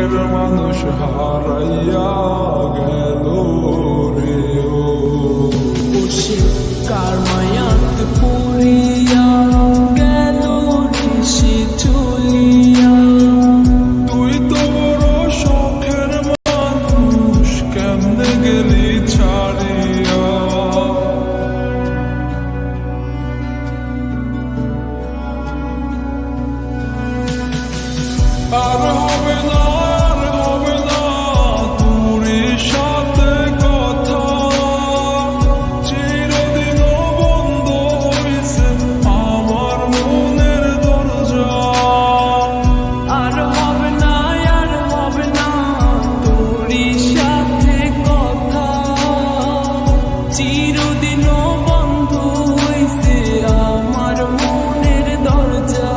সুখের মানুষ হারাইয়া গেল রে ও কার মায়াত পড়িয়া গেল রে সে চলিয়া। তুই তো বড় সুখের মানুষ কেমনে গেলি ছাড়িয়া। আর হবে না আর হবে না তোর সাথে কথা, চিরদিন বন্ধ হইছে আমার মনের দরজা। আর হবে না আর হবে না তোর সাথে কথা, চিরদিন বন্ধ হইছে আমার মনের দরজা।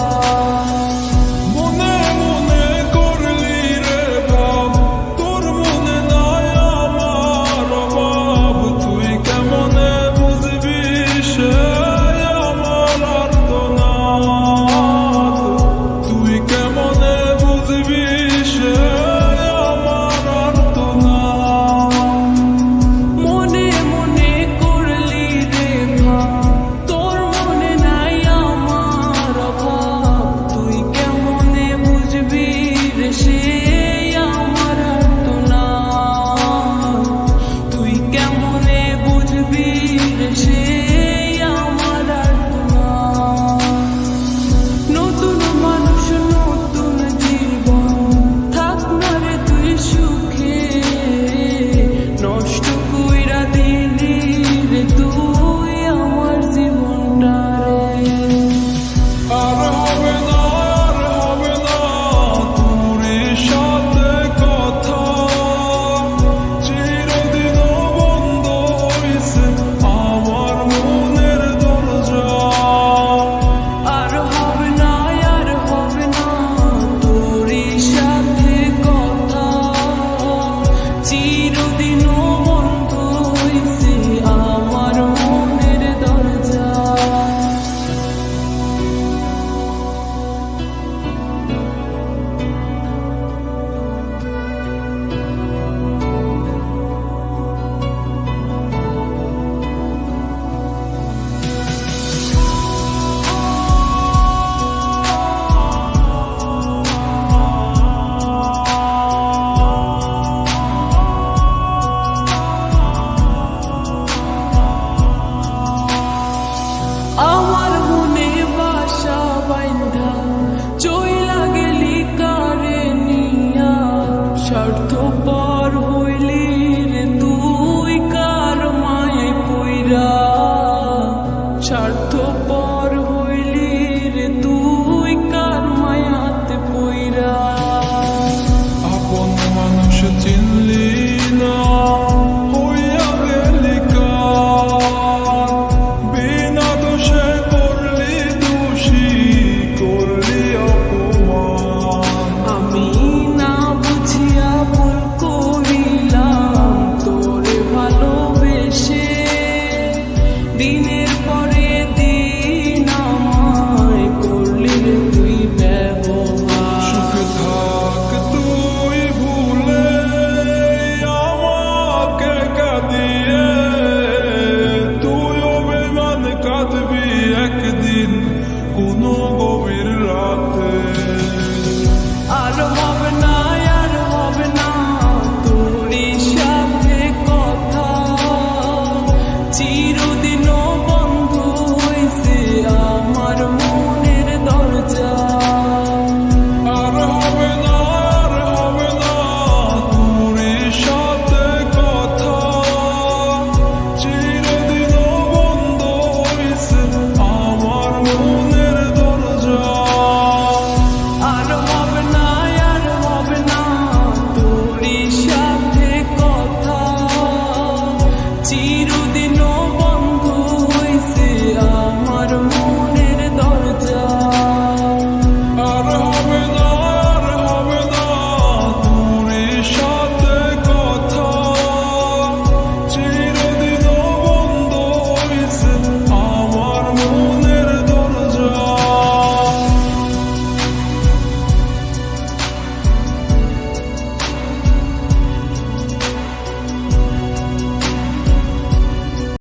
আমার মনে বাসা বাইন্ধা চইলা গেলি কারে নিয়া, স্বার্থপর হইলি রে তুই কার মায়ায় পইরা। স্বার্থপর হইলি রে তুই কার মায়াতে পইরা। আপন মানুষ চিনলি না হইয়া গেলি কার, বিনা দোষে করলি দোষী করলি অপমান। আমি না বুঝিয়া ভুল করিলাম তোরে ভালোবেসে, দিনের পরে দিন আমায় করলি রে তুই ব্যবহার। সুখে থাক তুই ভুলে আমাকে কাঁদিয়ে, তুই অভিমান কাঁদবি একদিন কোনো গভীর রাতে। আর হবে না আর হবে না তোর সাথে কথা, চিরদিন বন্ধ হইছে আমার মনের দরজা। আর হবে না আর হবে না তোর সাথে কথা, চিরদিন বন্ধ হইছে আমার মনের দরজা। আর হবে না আর হবে না তোর সাথে কথা, চিরদিন বন্ধ হইছে আমার